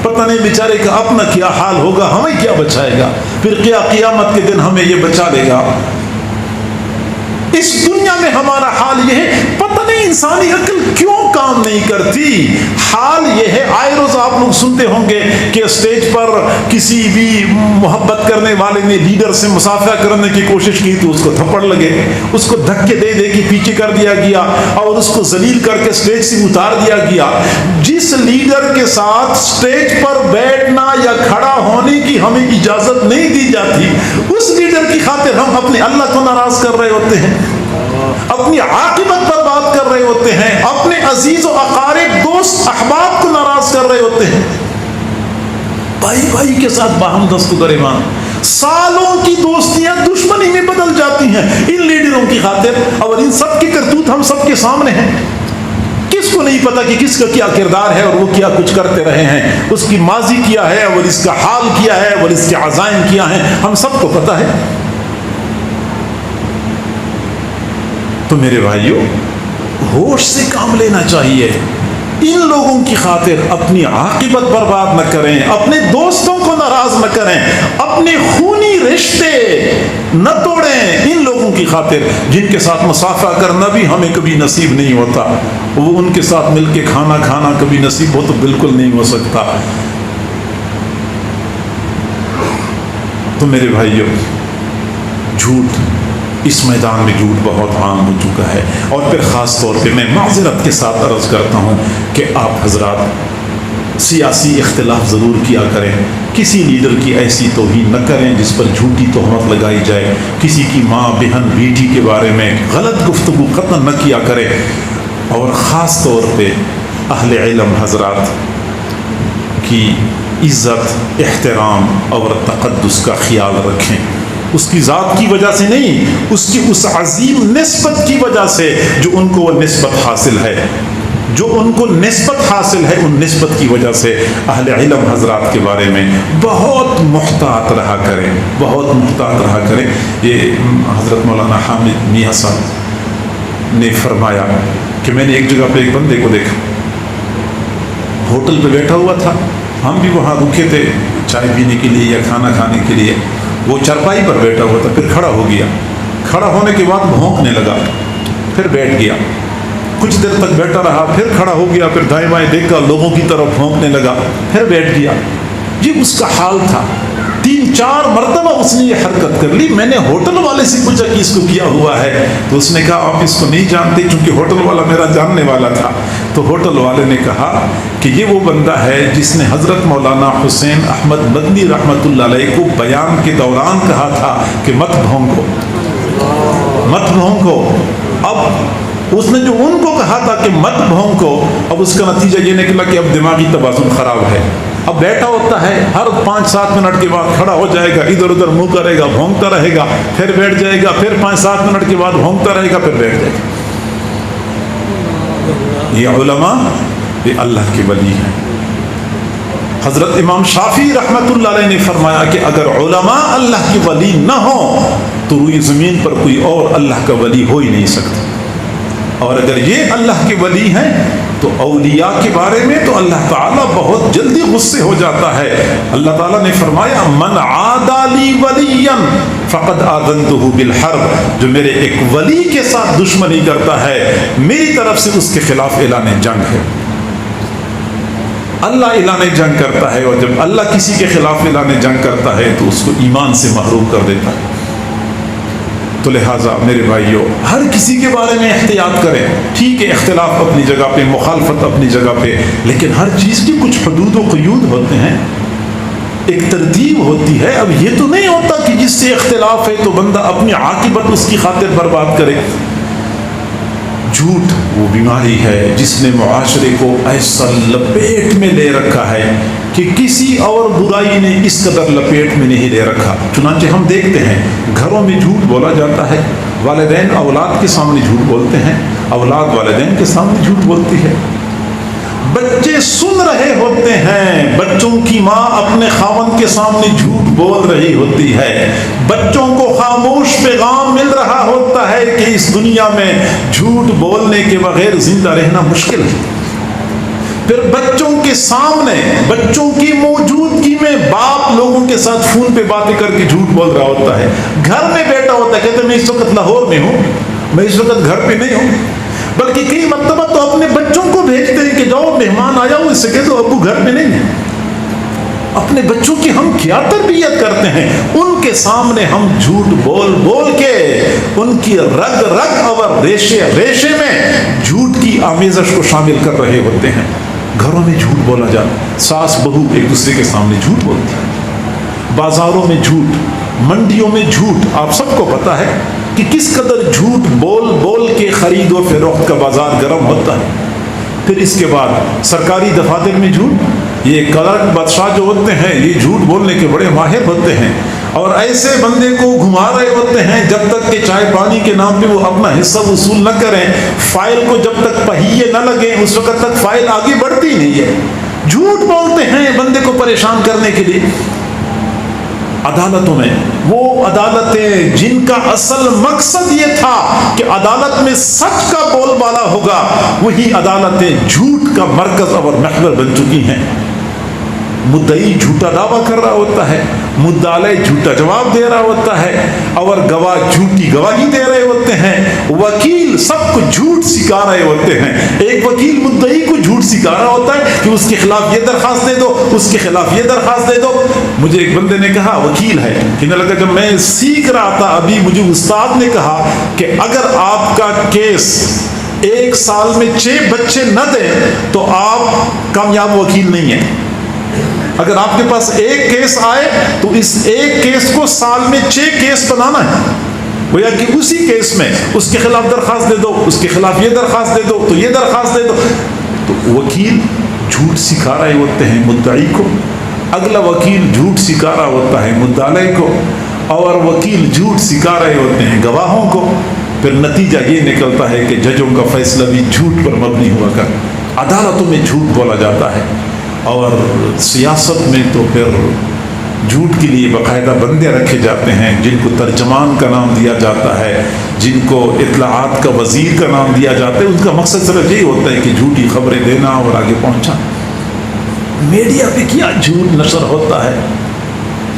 پتہ نہیں بیچارے کا اپنا کیا حال ہوگا، ہمیں کیا بچائے گا؟ پھر کیا قیامت کے دن ہمیں یہ بچا لے گا؟ اس دنیا میں ہمارا حال یہ ہے، پتہ نہیں انسانی عقل کیوں کام نہیں کرتی. حال یہ ہے، آئے روز آپ لوگ سنتے ہوں گے کہ اسٹیج پر کسی بھی محبت کرنے والے نے لیڈر سے مصافحہ کرنے کی کوشش کی تو اس کو تھپڑ لگے، اس کو دھکے دے دے کے پیچھے کر دیا گیا اور اس کو ذلیل کر کے اسٹیج سے اتار دیا گیا. جس لیڈر کے ساتھ اسٹیج پر بیٹھنا یا کھڑا ہونے کی ہمیں اجازت نہیں دی جاتی، اس لیڈر کی خاطر ہم اپنے اللہ کو ناراض کر رہے ہوتے ہیں، اپنی عاقبت پر بات کر رہے ہوتے ہیں، اپنے عزیز و اقارب دوست احباب کو ناراض کر رہے ہوتے ہیں. بھائی بھائی کے ساتھ باہم دست و گریبان، سالوں کی دوستیاں دشمنی میں بدل جاتی ہیں ان لیڈروں کی خاطر، اور ان سب کی کرتوت ہم سب کے سامنے ہیں. کس کو نہیں پتا کہ کس کا کیا کردار ہے اور وہ کیا کچھ کرتے رہے ہیں، اس کی ماضی کیا ہے اور اس کا حال کیا ہے اور اس کے عزائم کیا ہیں، ہم سب کو پتا ہے. تو میرے بھائیوں، ہوش سے کام لینا چاہیے. ان لوگوں کی خاطر اپنی عاقبت برباد نہ کریں، اپنے دوستوں کو ناراض نہ کریں، اپنے خونی رشتے نہ توڑیں ان لوگوں کی خاطر جن کے ساتھ مصافحہ کرنا بھی ہمیں کبھی نصیب نہیں ہوتا. وہ ان کے ساتھ مل کے کھانا کھانا کبھی نصیب ہو تو بالکل نہیں ہو سکتا. تو میرے بھائیوں، جھوٹ، اس میدان میں جھوٹ بہت عام ہو چکا ہے. اور پھر خاص طور پہ میں معذرت کے ساتھ عرض کرتا ہوں کہ آپ حضرات سیاسی اختلاف ضرور کیا کریں، کسی لیڈر کی ایسی توہین نہ کریں جس پر جھوٹی تہمت لگائی جائے، کسی کی ماں، بہن، بیٹی کے بارے میں غلط گفتگو قطعاً نہ کیا کریں. اور خاص طور پہ اہل علم حضرات کی عزت، احترام اور تقدس کا خیال رکھیں. اس کی ذات کی وجہ سے نہیں، اس کی اس عظیم نسبت کی وجہ سے جو ان کو وہ نسبت حاصل ہے، جو ان کو نسبت حاصل ہے، ان نسبت کی وجہ سے اہل علم حضرات کے بارے میں بہت محتاط رہا کریں، بہت محتاط رہا کریں. یہ حضرت مولانا حامد میاں صاحب نے فرمایا کہ میں نے ایک جگہ پہ ایک بندے کو دیکھا، ہوٹل پہ بیٹھا ہوا تھا، ہم بھی وہاں رکے تھے چائے پینے کے لیے یا کھانا کھانے کے لیے. وہ چرپائی پر بیٹھا ہوا تھا، پھر کھڑا ہو گیا، کھڑا ہونے کے بعد بھونکنے لگا، پھر بیٹھ گیا، کچھ دیر تک بیٹھا رہا، پھر کھڑا ہو گیا، پھر دائیں بائیں دیکھ کر لوگوں کی طرف بھونکنے لگا، پھر بیٹھ گیا. یہ اس کا حال تھا. 3-4 مرتبہ اس نے یہ حرکت کر لی. میں نے ہوٹل والے سے پوچھا کہ اس کو کیا ہوا ہے، تو اس نے کہا آپ اس کو نہیں جانتے، کیونکہ ہوٹل والا میرا جاننے والا تھا. تو ہوٹل والے نے کہا کہ یہ وہ بندہ ہے جس نے حضرت مولانا حسین احمد مدنی رحمۃ اللہ علیہ کو بیان کے دوران کہا تھا کہ مت بھونکو، مت بھونکو. اب اس نے جو ان کو کہا تھا کہ مت بھونکو، اب اس کا نتیجہ یہ نکلا کہ اب دماغی توازن خراب ہے. اب بیٹھا ہوتا ہے، ہر 5-7 منٹ کے بعد کھڑا ہو جائے گا، ادھر ادھر منہ کرے گا، بھونکتا رہے گا، پھر بیٹھ جائے گا، پھر 5-7 منٹ کے بعد بھونکتا رہے گا، پھر بیٹھ جائے گا. یہ علماء یہ اللہ کے ولی ہیں. حضرت امام شافعی رحمۃ اللہ علیہ نے فرمایا کہ اگر علماء اللہ کے ولی نہ ہوں تو روئی زمین پر کوئی اور اللہ کا ولی ہو ہی نہیں سکتا. اور اگر یہ اللہ کے ولی ہیں تو اولیاء کے بارے میں تو اللہ تعالیٰ بہت جلدی غصے ہو جاتا ہے. اللہ تعالیٰ نے فرمایا من عادی لی ولیا فقد آذنتہ بالحرب، جو میرے ایک ولی کے ساتھ دشمنی کرتا ہے میری طرف سے اس کے خلاف اعلان جنگ ہے. اللہ اعلان جنگ کرتا ہے، اور جب اللہ کسی کے خلاف اعلان جنگ کرتا ہے تو اس کو ایمان سے محروم کر دیتا ہے. تو لہٰذا میرے بھائیوں، ہر کسی کے بارے میں احتیاط کریں. ٹھیک ہے، اختلاف اپنی جگہ پہ، مخالفت اپنی جگہ پہ، لیکن ہر چیز کی کچھ حدود و قیود ہوتے ہیں، ایک ترتیب ہوتی ہے. اب یہ تو نہیں ہوتا کہ جس سے اختلاف ہے تو بندہ اپنی عاقبت اس کی خاطر برباد کرے. جھوٹ وہ بیماری ہے جس نے معاشرے کو ایسا لپیٹ میں لے رکھا ہے کہ کسی اور برائی نے اس قدر لپیٹ میں نہیں لے رکھا. چنانچہ ہم دیکھتے ہیں گھروں میں جھوٹ بولا جاتا ہے، والدین اولاد کے سامنے جھوٹ بولتے ہیں، اولاد والدین کے سامنے جھوٹ بولتی ہے، بچے سن رہے ہوتے ہیں، بچوں کی ماں اپنے خاوند کے سامنے جھوٹ بول رہی ہوتی ہے، بچوں کو خاموش پیغام مل رہا ہوتا ہے کہ اس دنیا میں جھوٹ بولنے کے بغیر زندہ رہنا مشکل ہے۔ پھر بچوں کے سامنے، بچوں کی موجودگی میں باپ لوگوں کے ساتھ فون پہ باتیں کر کے جھوٹ بول رہا ہوتا ہے، گھر میں بیٹھا ہوتا ہے، کہتے ہیں میں اس وقت لاہور میں ہوں، میں اس وقت گھر پہ نہیں ہوں، بلکہ کئی مرتبہ تو اپنے بچوں کو بھیجتے ہیں کہ جاؤ مہمان آیا ہو، اس سے کہتے ابو گھر پہ نہیں ہے۔ اپنے بچوں کی ہم کیا تربیت کرتے ہیں، ان کے سامنے ہم جھوٹ بول بول کے ان کی رگ رگ اور ریشے ریشے میں جھوٹ کی آمیزش کو شامل کر رہے ہوتے ہیں۔ گھروں میں جھوٹ بولا جاتا، ساس بہو ایک دوسرے کے سامنے جھوٹ بولتی ہے، بازاروں میں جھوٹ، منڈیوں میں جھوٹ، آپ سب کو پتا ہے کہ کس قدر جھوٹ بول بول کے خرید و فروخت کا بازار گرم ہوتا ہے۔ پھر اس کے بعد سرکاری دفاتر میں جھوٹ، یہ کلرک بادشاہ جو ہوتے ہیں یہ جھوٹ بولنے کے بڑے ماہر ہوتے ہیں، اور ایسے بندے کو گھما رہے ہوتے ہیں جب تک کہ چائے پانی کے نام پہ وہ اپنا حصہ وصول نہ کریں، فائل کو جب تک پہیے نہ لگیں اس وقت تک فائل آگے بڑھتی نہیں ہے۔ جھوٹ بولتے ہیں بندے کو پریشان کرنے کے لیے۔ عدالتوں میں وہ عدالتیں جن کا اصل مقصد یہ تھا کہ عدالت میں سچ کا بول بالا ہوگا، وہی عدالتیں جھوٹ کا مرکز اور محور بن چکی ہیں۔ مدعی جھوٹا دعویٰ کر رہا ہوتا ہے، مدعی جھوٹا جواب دے رہا ہوتا ہے، اور گواہ جھوٹی گواہی دے رہے ہوتے ہیں، وکیل سب کو جھوٹ سکھا رہے ہوتے ہیں۔ ایک وکیل مدعی کو جھوٹ سکھا رہا ہوتا ہے کہ اس کے خلاف یہ درخواست دے دو، اس کے خلاف یہ درخواست دے دو۔ مجھے ایک بندے نے کہا، وکیل ہے، کہنے لگا جب میں سیکھ رہا تھا ابھی مجھے استاد نے کہا کہ اگر آپ کا کیس 1 سال میں 6 بچے نہ دیں تو آپ کامیاب وکیل نہیں ہیں۔ اگر آپ کے پاس 1 کیس آئے تو اس 1 کیس کو سال میں 6 کیس بنانا ہے، گویا کہ اسی کیس میں اس کے خلاف درخواست دے دو، اس کے خلاف یہ درخواست دے دو، تو یہ درخواست دے دو۔ تو وکیل جھوٹ سکھا رہے ہوتے ہیں مدعی کو، اگلا وکیل جھوٹ سکھا رہا ہوتا ہے مدعی کو، اور وکیل جھوٹ سکھا رہے ہوتے ہیں گواہوں کو۔ پھر نتیجہ یہ نکلتا ہے کہ ججوں کا فیصلہ بھی جھوٹ پر مبنی ہوا کر، عدالتوں میں جھوٹ بولا جاتا ہے، اور سیاست میں تو پھر جھوٹ کے لیے باقاعدہ بندے رکھے جاتے ہیں جن کو ترجمان کا نام دیا جاتا ہے، جن کو اطلاعات کا وزیر کا نام دیا جاتا ہے۔ ان کا مقصد صرف یہی ہوتا ہے کہ جھوٹی خبریں دینا اور آگے پہنچا۔ میڈیا پہ کیا جھوٹ نشر ہوتا ہے،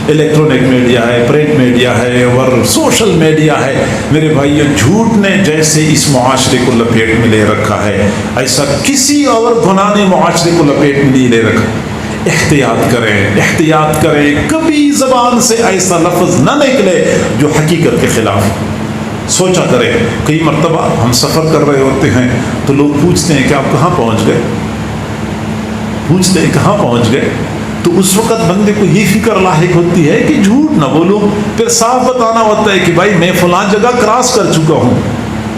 الیکٹرونک میڈیا ہے، پرنٹ میڈیا ہے اور سوشل میڈیا ہے۔ میرے بھائیو، جھوٹ نے جیسے اس معاشرے کو لپیٹ میں لے رکھا ہے، ایسا کسی اور گناہ نے معاشرے کو لپیٹ میں نہیں لے رکھا۔ احتیاط کریں، احتیاط کریں، کبھی زبان سے ایسا لفظ نہ نکلے جو حقیقت کے خلاف۔ سوچا کریں، کئی مرتبہ ہم سفر کر رہے ہوتے ہیں تو لوگ پوچھتے ہیں کہ آپ کہاں پہنچ گئے، پوچھتے ہیں کہاں پہنچ گئے، تو اس وقت بندے کو یہ فکر لاحق ہوتی ہے کہ جھوٹ نہ بولوں، پھر صاف بتانا ہوتا ہے کہ بھائی میں فلاں جگہ کراس کر چکا ہوں،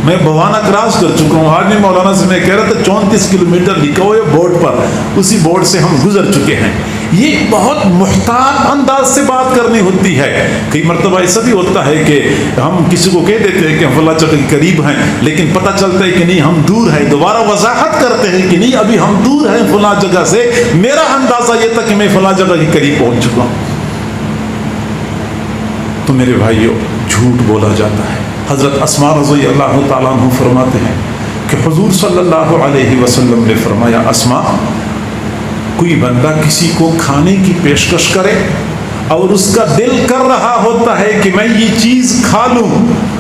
میں بھوانہ کراس کر چکا ہوں۔ آج میں مولانا سے میں کہہ رہا تھا 34 کلومیٹر لکھا ہوا ہے بورڈ پر، اسی بورڈ سے ہم گزر چکے ہیں۔ یہ بہت محتاط انداز سے بات کرنی ہوتی ہے۔ کئی مرتبہ ایسا بھی ہوتا ہے کہ ہم کسی کو کہہ دیتے ہیں کہ ہم فلاں جگہ کے قریب ہیں، لیکن پتہ چلتا ہے کہ نہیں ہم دور ہیں، دوبارہ وضاحت کرتے ہیں کہ نہیں ابھی ہم دور ہیں فلاں جگہ سے، میرا اندازہ یہ تھا کہ میں فلاں جگہ کے قریب پہنچ چکا ہوں۔ تو میرے بھائیوں، جھوٹ بولا جاتا ہے۔ حضرت اسماء رضی اللہ تعالیٰ عنہ فرماتے ہیں کہ حضور صلی اللہ علیہ وسلم نے فرمایا، اسماء، کوئی بندہ کسی کو کھانے کی پیشکش کرے اور اس کا دل کر رہا ہوتا ہے کہ میں یہ چیز کھا لوں،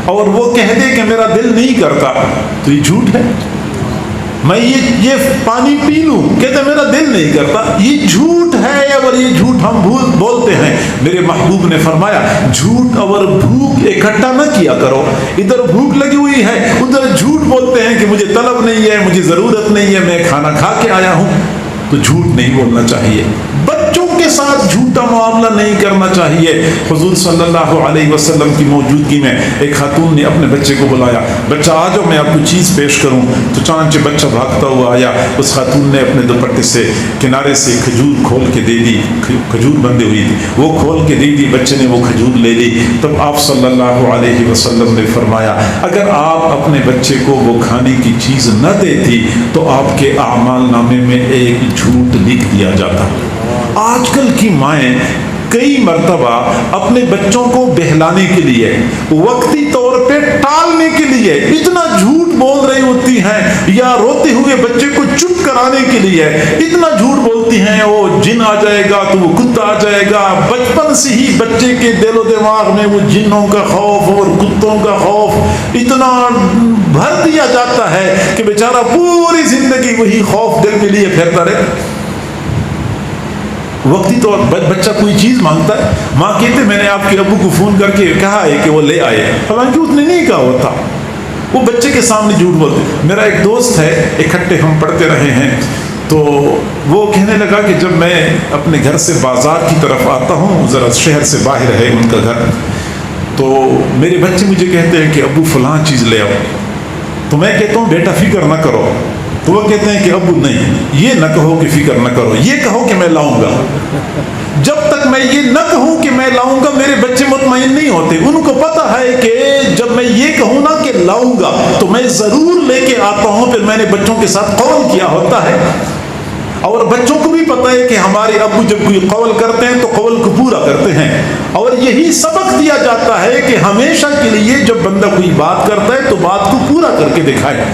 اور وہ کہہ دے کہ میرا دل نہیں کرتا، تو یہ جھوٹ ہے۔ میں یہ پانی پی لوں، کہتے میرا دل نہیں کرتا، یہ جھوٹ ہے، اور یہ جھوٹ ہم بولتے ہیں۔ میرے محبوب نے فرمایا، جھوٹ اور بھوک اکٹھا نہ کیا کرو، ادھر بھوک لگی ہوئی ہے، ادھر جھوٹ بولتے ہیں کہ مجھے طلب نہیں ہے، مجھے ضرورت نہیں ہے، میں کھانا کھا کے آیا ہوں، تو جھوٹ نہیں بولنا چاہیے۔ بچوں کے ساتھ جھوٹا معاملہ نہیں کرنا چاہیے۔ حضور صلی اللہ علیہ وسلم کی موجودگی میں ایک خاتون نے اپنے بچے کو بلایا، بچہ آ جاؤ میں آپ کو چیز پیش کروں۔ تو چانچہ بچہ بھاگتا ہوا آیا، اس خاتون نے اپنے دوپٹے سے کنارے سے کھجور کھول کے دے دی، کھجور بندی ہوئی تھی، وہ کھول کے دے دی، بچے نے وہ کھجور لے لی۔ تب آپ صلی اللہ علیہ وسلم نے فرمایا اگر آپ اپنے بچے کو وہ کھانے کی چیز نہ دیتی تو آپ کے اعمال نامے میں ایک جھوٹ لکھ دیا جاتا۔ آج کل کی مائیں کئی مرتبہ اپنے بچوں کو بہلانے کے لیے، وقتی طور پہ ٹالنے کے لیے اتنا جھوٹ بول رہی ہوتی ہیں، یا روتے ہوئے بچے کو چپ کرانے کے لیے اتنا جھوٹ بولتی ہیں، وہ جن آ جائے گا تو وہ کتا آ جائے گا۔ بچپن سے ہی بچے کے دل و دماغ میں وہ جنوں کا خوف اور کتوں کا خوف اتنا بھر دیا جاتا ہے کہ بیچارہ پوری زندگی وہی خوف دل میں لیے پھرتا رہے۔ وقتی طور بچہ کوئی چیز مانگتا ہے، ماں کہتے میں نے آپ کے ابو کو فون کر کے کہا ہے کہ وہ لے آئے، حالانکہ اس نے نہیں کہا ہوتا، وہ بچے کے سامنے جھوٹ بولتے۔ میرا ایک دوست ہے، اکٹھے ہم پڑھتے رہے ہیں، تو وہ کہنے لگا کہ جب میں اپنے گھر سے بازار کی طرف آتا ہوں، ذرا شہر سے باہر ہے ان کا گھر، تو میرے بچے مجھے کہتے ہیں کہ ابو فلاں چیز لے آؤ، تو میں کہتا ہوں بیٹا فکر نہ کرو، تو وہ کہتے ہیں کہ ابو نہیں، یہ نہ کہو کہ فکر نہ کرو، یہ کہو کہ میں لاؤں گا۔ جب تک میں یہ نہ کہوں کہ میں لاؤں گا میرے بچے مطمئن نہیں ہوتے۔ ان کو پتہ ہے کہ جب میں یہ کہوں نا کہ لاؤں گا تو میں ضرور لے کے آتا ہوں، پھر میں نے بچوں کے ساتھ قول کیا ہوتا ہے۔ اور بچوں کو بھی پتہ ہے کہ ہمارے ابو جب کوئی قول کرتے ہیں تو قول کو پورا کرتے ہیں، اور یہی سبق دیا جاتا ہے کہ ہمیشہ کے لیے جب بندہ کوئی بات کرتا ہے تو بات کو پورا کر کے دکھائے۔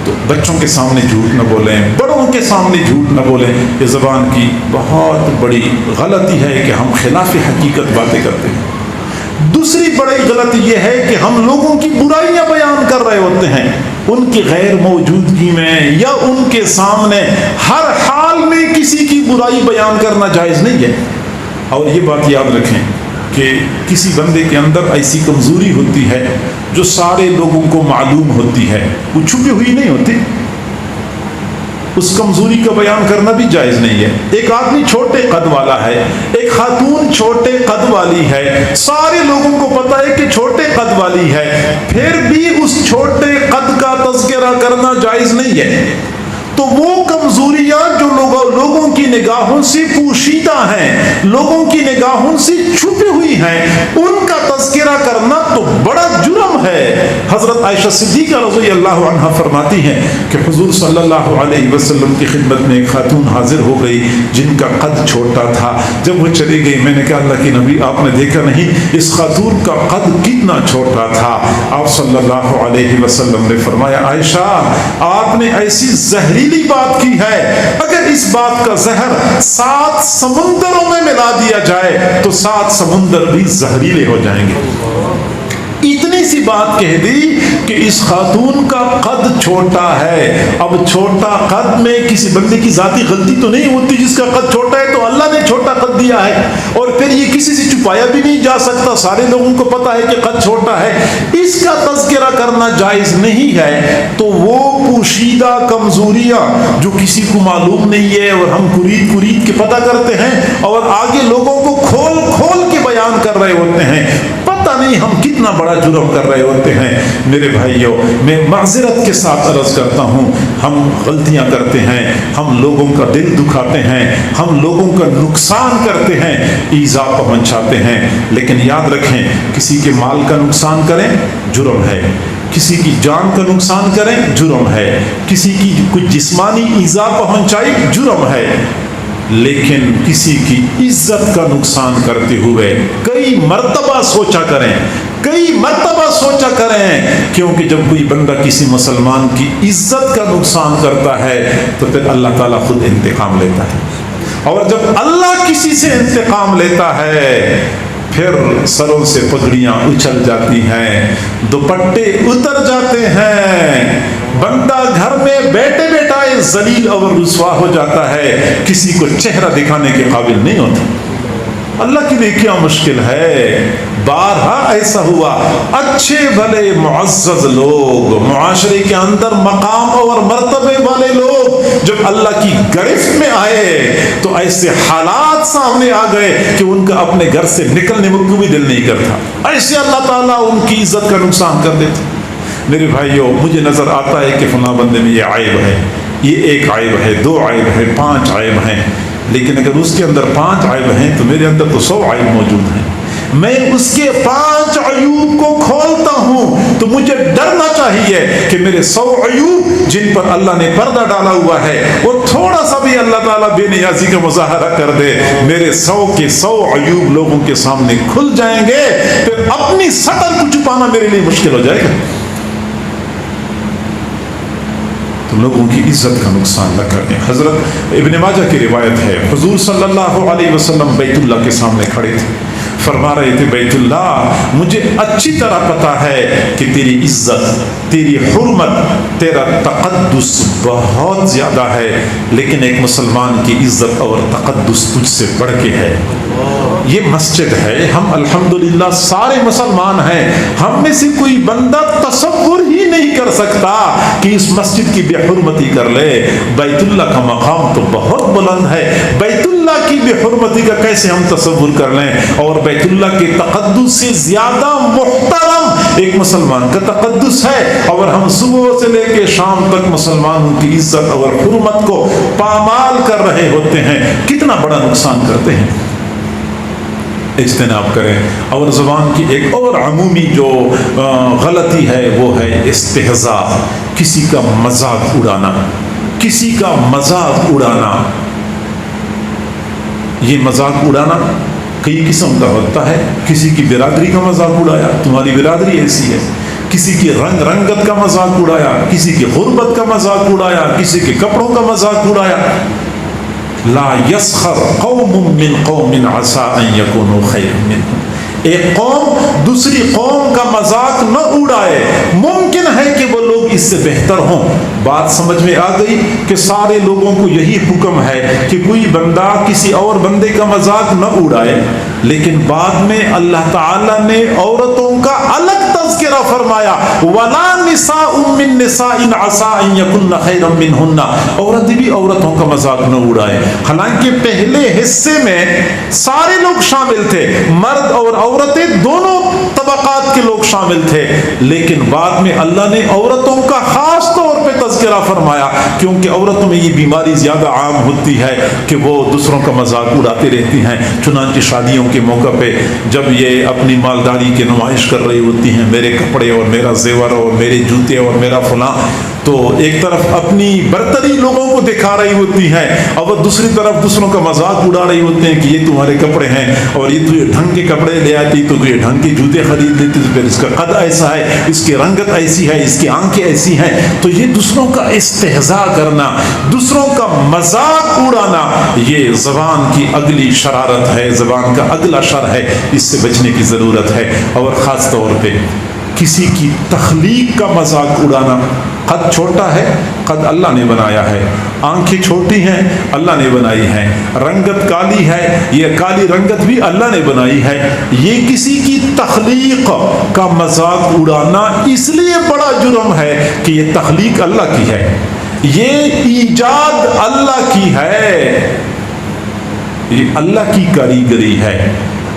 تو بچوں کے سامنے جھوٹ نہ بولیں، بڑوں کے سامنے جھوٹ نہ بولیں۔ یہ زبان کی بہت بڑی غلطی ہے کہ ہم خلاف حقیقت باتیں کرتے ہیں۔ دوسری بڑی غلطی یہ ہے کہ ہم لوگوں کی برائیاں بیان کر رہے ہوتے ہیں، ان کی غیر موجودگی میں یا ان کے سامنے ہر حال میں کسی کی برائی بیان کرنا جائز نہیں ہے۔ اور یہ بات یاد رکھیں کہ کسی بندے کے اندر ایسی کمزوری ہوتی ہے جو سارے لوگوں کو معلوم ہوتی ہے، وہ چھپی ہوئی نہیں ہوتی، اس کمزوری کا بیان کرنا بھی جائز نہیں ہے۔ ایک آدمی چھوٹے قد والا ہے، ایک خاتون چھوٹے قد والی ہے، سارے لوگوں کو پتہ ہے کہ چھوٹے قد والی ہے، پھر بھی اس چھوٹے قد کا تذکرہ کرنا جائز نہیں ہے۔ تو وہ کمزوریاں جو لوگوں کی نگاہوں سے پوشیدہ ہیں، لوگوں کی نگاہوں سے چھپی ہوئی ہیں، ان کا تذکرہ کرنا تو بڑا جرم ہے۔ حضرت عائشہ صدیقہ رضی اللہ عنہا فرماتی ہیں کہ حضور صلی اللہ علیہ وسلم کی خدمت میں ایک خاتون حاضر ہو گئی جن کا قد چھوٹا تھا۔ جب وہ چلی گئی میں نے کہا اللہ کے نبی آپ نے دیکھا نہیں اس خاتون کا قد کتنا چھوٹا تھا؟ آپ صلی اللہ علیہ وسلم نے فرمایا عائشہ آپ نے ایسی زہریلی بات کی ہے، اگر اس بات کا زہر 7 سمندروں میں ملا دیا جائے تو 7 سمندر بھی زہریلے ہو جائیں گے۔ اتنی سی بات کہہ دی کہ اس خاتون کا قد چھوٹا ہے۔ اب چھوٹا قد میں کسی بندے کی ذاتی غلطی تو نہیں ہوتی، جس کا قد چھوٹا ہے تو اللہ نے چھوٹا قد دیا ہے، اور پھر یہ کسی سے چھپایا بھی نہیں جا سکتا، سارے لوگوں کو پتا ہے کہ قد چھوٹا ہے، اس کا تذکرہ کرنا جائز نہیں ہے۔ تو وہ پوشیدہ کمزوریاں جو کسی کو معلوم نہیں ہے اور ہم کرید کے پتہ کرتے ہیں اور آگے لوگوں کو کھول کھول کے بیان کر رہے ہوتے ہیں، پتہ نہیں ہم کتنا بڑا جرم کر رہے ہوتے ہیں۔ میرے بھائیوں میں معذرت کے ساتھ عرض کرتا ہوں، ہم غلطیاں کرتے ہیں، ہم لوگوں کا دل دکھاتے ہیں، ہم لوگوں کا نقصان کرتے ہیں، ایذا پہنچاتے ہیں، لیکن یاد رکھیں کسی کے مال کا نقصان کریں جرم ہے، کسی کی جان کا نقصان کریں جرم ہے، کسی کی کچھ جسمانی ایذا پہنچائی جرم ہے، لیکن کسی کی عزت کا نقصان کرتے ہوئے کئی مرتبہ سوچا کریں، کئی مرتبہ سوچا کریں، کیونکہ جب کوئی بندہ کسی مسلمان کی عزت کا نقصان کرتا ہے تو پھر اللہ تعالیٰ خود انتقام لیتا ہے، اور جب اللہ کسی سے انتقام لیتا ہے پھر سروں سے پگڑیاں اچھل جاتی ہیں، دوپٹے اتر جاتے ہیں، بندہ گھر میں بیٹھے بیٹھائے ذلیل اور رسوا ہو جاتا ہے، کسی کو چہرہ دکھانے کے قابل نہیں ہوتا۔ اللہ کے لیے کیا مشکل ہے؟ بارہا ایسا ہوا، اچھے بھلے معزز لوگ، معاشرے کے اندر مقام اور مرتبے والے لوگ جب اللہ کی گرفت میں آئے تو ایسے حالات سامنے آ گئے کہ ان کا اپنے گھر سے نکلنے میں بھی دل نہیں کرتا، ایسے اللہ تعالیٰ ان کی عزت کا نقصان کر دیتے۔ میرے بھائیوں، مجھے نظر آتا ہے کہ فلاں بندے میں یہ عیب ہے، یہ ایک عیب ہے، 2 عیب ہے، 5 عیب ہیں، لیکن اگر اس کے اندر 5 عیب ہیں تو میرے اندر تو 100 عیب موجود ہیں۔ میں اس کے 5 عیوب کو کھولتا ہوں تو مجھے ڈرنا چاہیے کہ میرے 100 عیوب جن پر اللہ نے پردہ ڈالا ہوا ہے وہ تھوڑا سا بھی اللہ تعالیٰ بے نیازی کا مظاہرہ کر دے، میرے 100 کے 100 عیوب لوگوں کے سامنے کھل جائیں گے، پھر اپنی سطر کو چھپانا میرے لیے مشکل ہو جائے گا۔ تو لوگوں کی عزت کا نقصان نہ کریں۔ حضرت ابن ماجہ کی روایت ہے، حضور صلی اللہ علیہ وسلم بیت اللہ کے سامنے کھڑے تھے، فرما رہے تھے بیت اللہ مجھے اچھی طرح پتا ہے کہ تیری عزت، تیری حرمت، تیرا تقدس بہت زیادہ ہے، لیکن ایک مسلمان کی عزت اور تقدس تجھ سے بڑھ کے ہے۔ یہ مسجد ہے، ہم الحمدللہ سارے مسلمان ہیں، ہم میں سے کوئی بندہ تصور ہی نہیں کر سکتا کہ اس مسجد کی بے حرمتی کر لے۔ بیت اللہ کا مقام تو بہت بلند ہے، بیت اللہ کی بے حرمتی کا کیسے ہم تصور کر لیں؟ اور بیت اللہ کے تقدس سے زیادہ محترم ایک مسلمان کا تقدس ہے، اور ہم صبح سے لے کے شام تک مسلمانوں کی عزت اور حرمت کو پامال کر رہے ہوتے ہیں، کتنا بڑا نقصان کرتے ہیں۔ اجتناب کریں۔ اور زبان کی ایک اور عمومی جو غلطی ہے وہ ہے استہزاء، کسی کا مذاق اڑانا، کسی کا مذاق اڑانا۔ یہ مذاق اڑانا کئی قسم کا ہوتا ہے، کسی کی برادری کا مذاق اڑایا، تمہاری برادری ایسی ہے، کسی کی رنگ رنگت کا مذاق اڑایا، کسی کی غربت کا مذاق اڑایا، کسی کے کپڑوں کا مذاق اڑایا۔ لا يسخر قوم من قوم عسى ان يكونوا خيرا منهم، ایک قوم دوسری قوم کا مذاق نہ اڑائے، ممکن ہے کہ وہ لوگ اس سے بہتر ہوں۔ بات سمجھ میں آ گئی کہ سارے لوگوں کو یہی حکم ہے کہ کوئی بندہ کسی اور بندے کا مذاق نہ اڑائے، لیکن بعد میں اللہ تعالیٰ نے عورتوں کا الگ تذکرہ فرمایا، وَلَا نِسَاءٌ مِّن نِّسَاءٍ عَسَىٰ أَن يَكُنَّ خَيْرًا مِّنْهُنَّ، عورتیں بھی عورتوں کا مذاق نہ اڑائے۔ حالانکہ پہلے حصے میں سارے لوگ شامل تھے، مرد اور عورتیں دونوں طبقات کے لوگ شامل تھے، لیکن بعد میں اللہ نے عورتوں کا خاص طور پہ تذکرہ فرمایا، کیونکہ عورتوں میں یہ بیماری زیادہ عام ہوتی ہے کہ وہ دوسروں کا مذاق اڑاتی رہتی ہیں۔ چنانچہ شادیوں کے موقع پہ جب یہ اپنی مالداری کی نمائش کر رہی ہوتی ہیں، میرے کپڑے اور میرا زیور اور میرے جوتے اور میرا فلاں، تو ایک طرف اپنی برتری لوگوں کو دکھا رہی ہوتی ہیں اور دوسری طرف دوسروں کا مذاق اڑا رہی ہوتے ہیں کہ یہ تمہارے کپڑے ہیں، اور یہ تو یہ ڈھنگ کے کپڑے لے آتی تو یہ ڈھنگ کے جوتے خرید لیتی، تو پھر اس کا قد ایسا ہے، اس کی رنگت ایسی ہے، اس کی آنکھیں ایسی ہیں۔ تو یہ دوسروں کا استہزاء کرنا، دوسروں کا مذاق اڑانا، یہ زبان کی اگلی شرارت ہے، زبان کا اگلا شر ہے، اس سے بچنے کی ضرورت ہے۔ اور خاص طور پہ کسی کی تخلیق کا مذاق اڑانا۔ قد چھوٹا ہے، قد اللہ نے بنایا ہے، آنکھیں چھوٹی ہیں، اللہ نے بنائی ہیں، رنگت کالی ہے، یہ کالی رنگت بھی اللہ نے بنائی ہے۔ یہ کسی کی تخلیق کا مذاق اڑانا اس لیے بڑا جرم ہے کہ یہ تخلیق اللہ کی ہے، یہ ایجاد اللہ کی ہے، یہ اللہ کی کاریگری ہے۔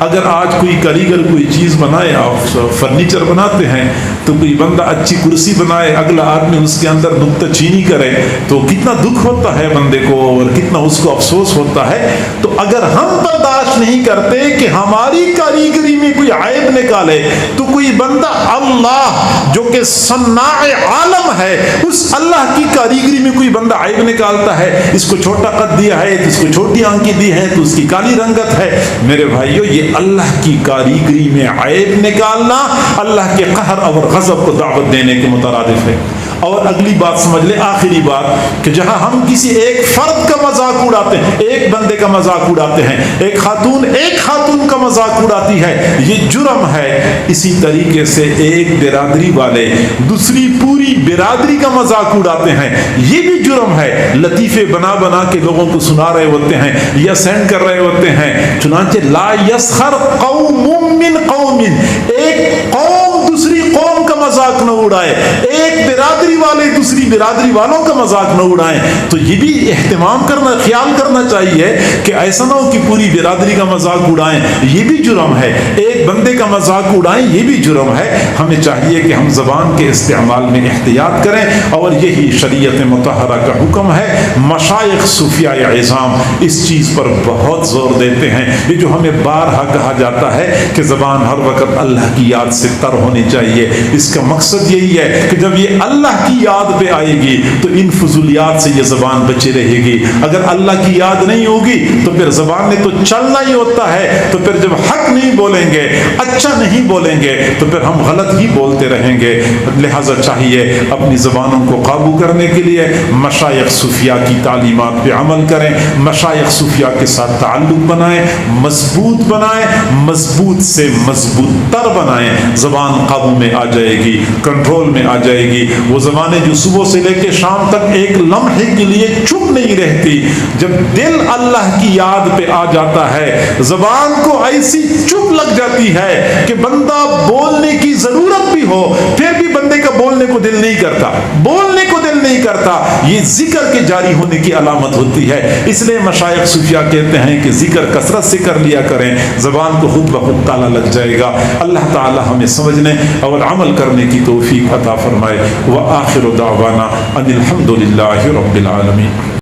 اگر آج کوئی کاریگر کوئی چیز بنائے، آپ فرنیچر بناتے ہیں، تو کوئی بندہ اچھی کرسی بنائے، اگلا آدمی اس کے اندر نکتہ چینی کرے تو کتنا دکھ ہوتا ہے بندے کو اور کتنا اس کو افسوس ہوتا ہے۔ تو اگر ہم برداشت نہیں کرتے کہ ہماری کاریگری میں کوئی عیب نکالے، تو کوئی بندہ اللہ جو کہ صناع عالم ہے، اس اللہ کی کاریگری میں کوئی بندہ عیب نکالتا ہے، اس کو چھوٹا قد دیا ہے، اس کو چھوٹی آنکھیں دی ہے، تو اس کی کالی رنگت ہے۔ میرے بھائیو، یہ اللہ کی کاریگری میں عیب نکالنا اللہ کے قہر اور غضب کو دعوت دینے کے مترادف ہے۔ اور اگلی بات سمجھ لیں، آخری بات، کہ جہاں ہم کسی ایک فرد کا مذاق اڑاتے ہیں، ایک بندے کا مذاق اڑاتے ہیں، ایک خاتون کا مذاق اڑاتی ہے، یہ جرم ہے۔ اسی طریقے سے ایک برادری والے دوسری پوری برادری کا مذاق اڑاتے ہیں، یہ بھی جرم ہے۔ لطیفے بنا بنا کے لوگوں کو سنا رہے ہوتے ہیں یا سینڈ کر رہے ہوتے ہیں۔ چنانچہ لا یسخر قوم من قوم، ایک قوم دوسری قوم کا مذاق نہ اڑائے، ایک برادری والے دوسری برادری والوں کا مذاق نہ اڑائیں۔ تو یہ بھی اہتمام کرنا، خیال کرنا چاہیے کہ ایسا نہ ہو کہ پوری برادری کا مذاق اڑائیں، یہ بھی جرم ہے۔ ایک بندے کا مذاق اڑائیں، یہ بھی جرم ہے۔ ہمیں چاہیے کہ ہم زبان کے استعمال میں احتیاط کریں، اور یہی شریعت مطہرہ کا حکم ہے۔ مشائخ صوفیاء عظام اس چیز پر بہت زور دیتے ہیں، یہ جو ہمیں بارہا کہا جاتا ہے کہ زبان ہر وقت اللہ کی یاد سے تر ہونی چاہیے۔ اس کا مقصد یہی ہے کہ جب یہ اللہ کی یاد پہ آئے گی تو ان فضولیات سے یہ زبان بچی رہے گی۔ اگر اللہ کی یاد نہیں ہوگی تو پھر زبان نے تو چلنا ہی ہوتا ہے، تو پھر جب حق نہیں بولیں گے، اچھا نہیں بولیں گے، تو پھر ہم غلط ہی بولتے رہیں گے۔ لہذا چاہیے اپنی زبانوں کو قابو کرنے کے لیے مشائخ صوفیاء کی تعلیمات پہ عمل کریں، مشائخ صوفیاء کے ساتھ تعلق بنائیں، مضبوط بنائیں، مضبوط سے مضبوط تر بنائیں۔ زبان قابو میں آ جائے گی، کنٹرول میں آ جائے گی۔ وہ زبانیں جو صبح سے لے کے شام تک ایک لمحے کے لیے چپ نہیں رہتی، جب دل اللہ کی یاد پہ آ جاتا ہے زبان کو ایسی چپ لگ جاتی ہے کہ بندہ بولنے کی ضرورت بھی ہو پھر بھی بندے کا بولنے کو دل نہیں کرتا، یہ ذکر کے جاری ہونے کی علامت ہوتی ہے۔ اس لیے مشائخ صوفیاء کہتے ہیں کہ ذکر کثرت سے کر لیا کریں، زبان کو خود بخود تالا لگ جائے گا۔ اللہ تعالی ہمیں سمجھنے اور عمل کرنے کی توفیق عطا فرمائے۔ وآخر دعوانا ان الحمد للہ رب العالمین۔